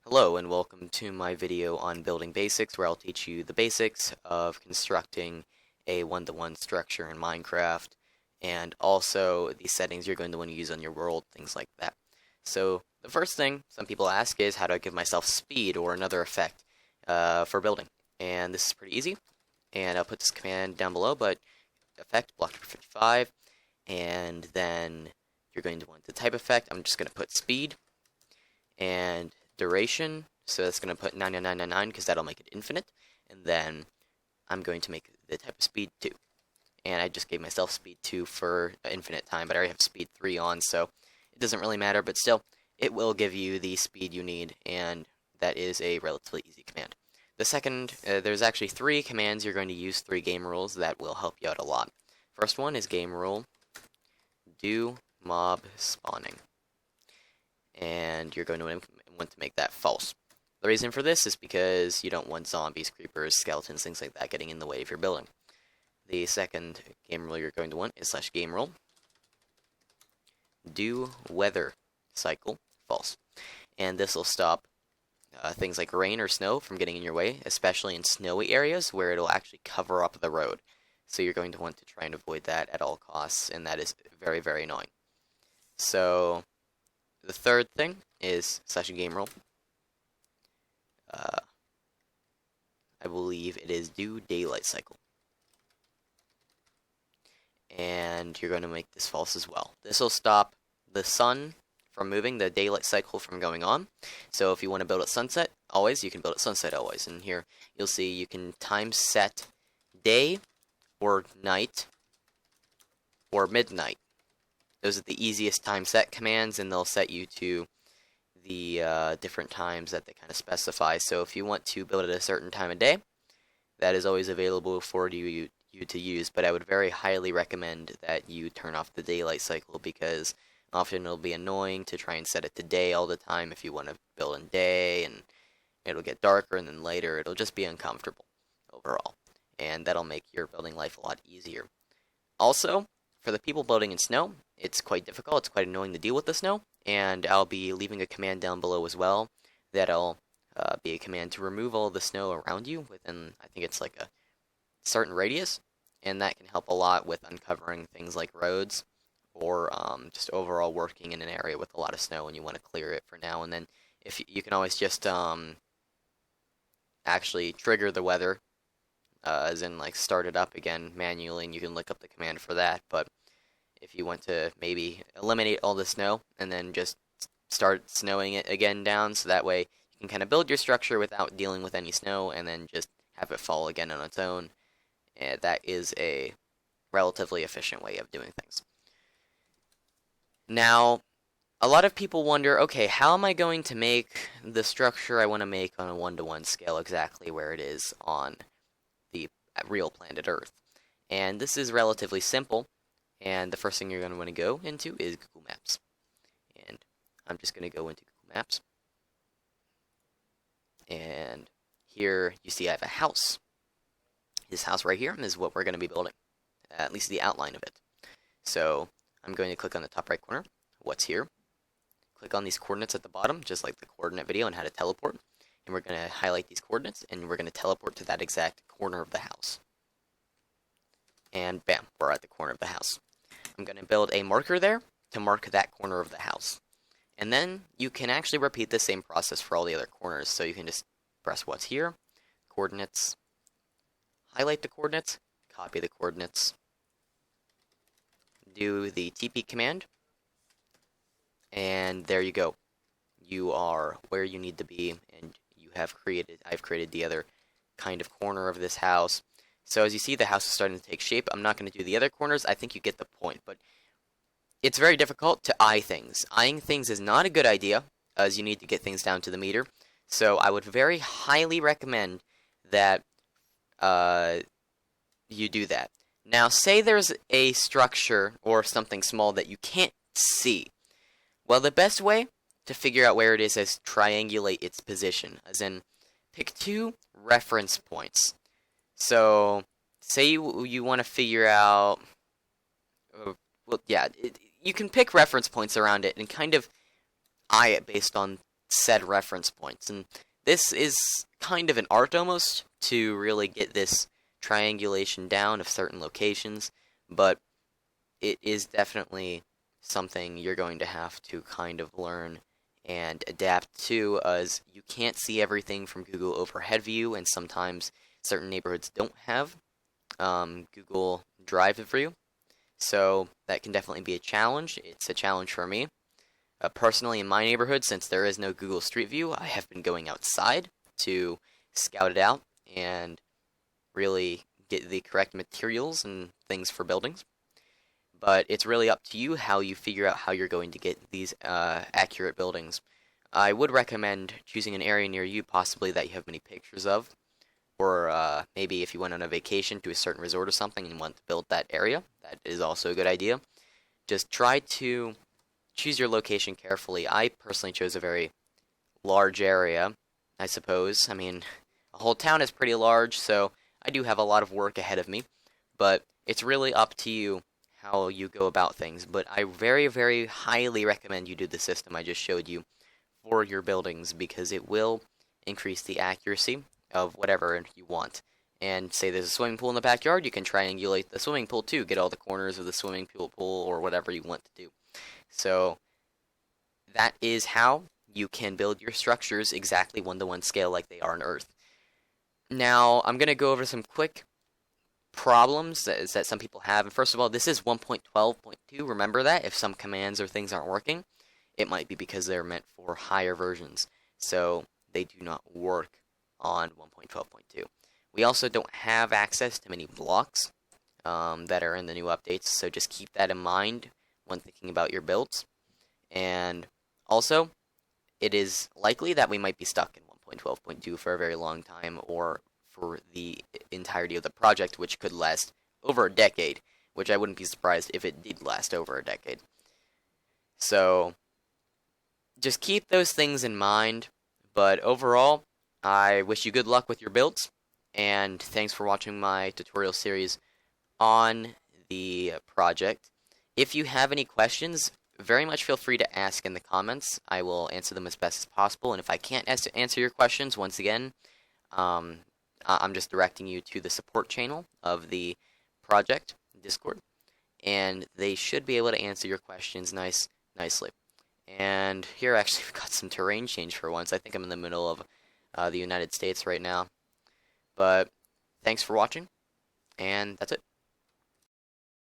Hello and welcome to my video on building basics, where I'll teach you the basics of constructing a one-to-one structure in Minecraft and also the settings you're going to want to use on your world, things like that. So the first thing some people ask is, how do I give myself speed or another effect for building? And this is pretty easy, and I'll put this command down below, but effect block 55, and then you're going to want the type effect. I'm just going to put speed and duration, so that's going to put 99999 because that'll make it infinite, and then I'm going to make the type of speed 2, and I just gave myself speed 2 for infinite time, but I already have speed 3 on, so it doesn't really matter, but still, it will give you the speed you need, and that is a relatively easy command. The second, there's actually 3 commands you're going to use, 3 game rules that will help you out a lot. First one is game rule doMobSpawning, and you're going to want to make that false. The reason for this is because you don't want zombies, creepers, skeletons, things like that getting in the way of your building. The second game rule you're going to want is /gamerule doWeatherCycle false, and this will stop things like rain or snow from getting in your way, especially in snowy areas where it'll actually cover up the road. So you're going to want to try and avoid that at all costs, and that is very, very annoying. So the third thing is /gamerule. I believe it is doDaylightCycle. And you're going to make this false as well. This will stop the sun from moving, the daylight cycle from going on. So if you want to build at sunset always, you can build at sunset always. And here you'll see you can time set day or night or midnight. Those are the easiest time set commands, and they'll set you to the different times that they kind of specify. So if you want to build at a certain time of day, that is always available for you to use, but I would very highly recommend that you turn off the daylight cycle, because often it'll be annoying to try and set it to day all the time if you want to build in day, and it'll get darker, and then later it'll just be uncomfortable overall, and that'll make your building life a lot easier. Also, for the people building in snow, it's quite difficult, it's quite annoying to deal with the snow, and I'll be leaving a command down below as well that'll be a command to remove all the snow around you within, I think it's like a certain radius, and that can help a lot with uncovering things like roads, or just overall working in an area with a lot of snow and you want to clear it for now and then. If you can always just actually trigger the weather, as in like start it up again manually, and you can look up the command for that. But if you want to maybe eliminate all the snow and then just start snowing it again down, so that way you can kind of build your structure without dealing with any snow, and then just have it fall again on its own. That is a relatively efficient way of doing things. Now, a lot of people wonder, okay, how am I going to make the structure I want to make on a one-to-one scale exactly where it is on the real planet Earth? And this is relatively simple, and the first thing you're going to want to go into is Google Maps. And I'm just going to go into Google Maps. And here you see I have a house. This house right here is what we're going to be building, at least the outline of it. So I'm going to click on the top right corner, what's here. Click on these coordinates at the bottom, just like the coordinate video on how to teleport. And we're going to highlight these coordinates, and we're going to teleport to that exact corner of the house. And bam, we're at the corner of the house. I'm going to build a marker there to mark that corner of the house. And then you can actually repeat the same process for all the other corners. So you can just press what's here, coordinates, highlight the coordinates, copy the coordinates, do the TP command, and there you go. You are where you need to be, and I've created the other kind of corner of this house. So as you see, the house is starting to take shape. I'm not going to do the other corners. I think you get the point, but it's very difficult to eye things. Eyeing things is not a good idea, as you need to get things down to the meter. So I would very highly recommend that you do that. Now, say there's a structure or something small that you can't see. Well, the best way to figure out where it is triangulate its position, as in pick 2 reference points. So, say you want to figure out, well, yeah, you can pick reference points around it and kind of eye it based on said reference points. And this is kind of an art almost to really get this triangulation down of certain locations, but it is definitely something you're going to have to kind of learn and adapt to, as you can't see everything from Google Overhead View, and sometimes certain neighborhoods don't have Google Drive View, so that can definitely be a challenge. It's a challenge for me. Personally, in my neighborhood, since there is no Google Street View, I have been going outside to scout it out and really get the correct materials and things for buildings. But it's really up to you how you figure out how you're going to get these accurate buildings. I would recommend choosing an area near you, possibly that you have many pictures of, or maybe if you went on a vacation to a certain resort or something and want to build that area, that is also a good idea. Just try to choose your location carefully. I personally chose a very large area, I suppose. I mean, a whole town is pretty large, so I do have a lot of work ahead of me, but it's really up to you how you go about things. But I very, very highly recommend you do the system I just showed you for your buildings, because it will increase the accuracy of whatever you want. And say there's a swimming pool in the backyard, you can triangulate the swimming pool too, get all the corners of the swimming pool or whatever you want to do. So that is how you can build your structures exactly 1-to-1 scale like they are on Earth. Now, I'm going to go over some quick problems that some people have. And first of all, this is 1.12.2. Remember that. If some commands or things aren't working, it might be because they're meant for higher versions. So they do not work on 1.12.2. We also don't have access to many blocks that are in the new updates, so just keep that in mind when thinking about your builds. And also, it is likely that we might be stuck in 1.12.2 for a very long time, or for the entirety of the project, which could last over a decade, which I wouldn't be surprised if it did last over a decade. So, just keep those things in mind, but overall, I wish you good luck with your builds, and thanks for watching my tutorial series on the project. If you have any questions, very much feel free to ask in the comments. I will answer them as best as possible, and if I can't answer your questions, once again, I'm just directing you to the support channel of the project, Discord, and they should be able to answer your questions nicely. And here, actually, we've got some terrain change for once. I think I'm in the middle of the United States right now. But thanks for watching, and that's it.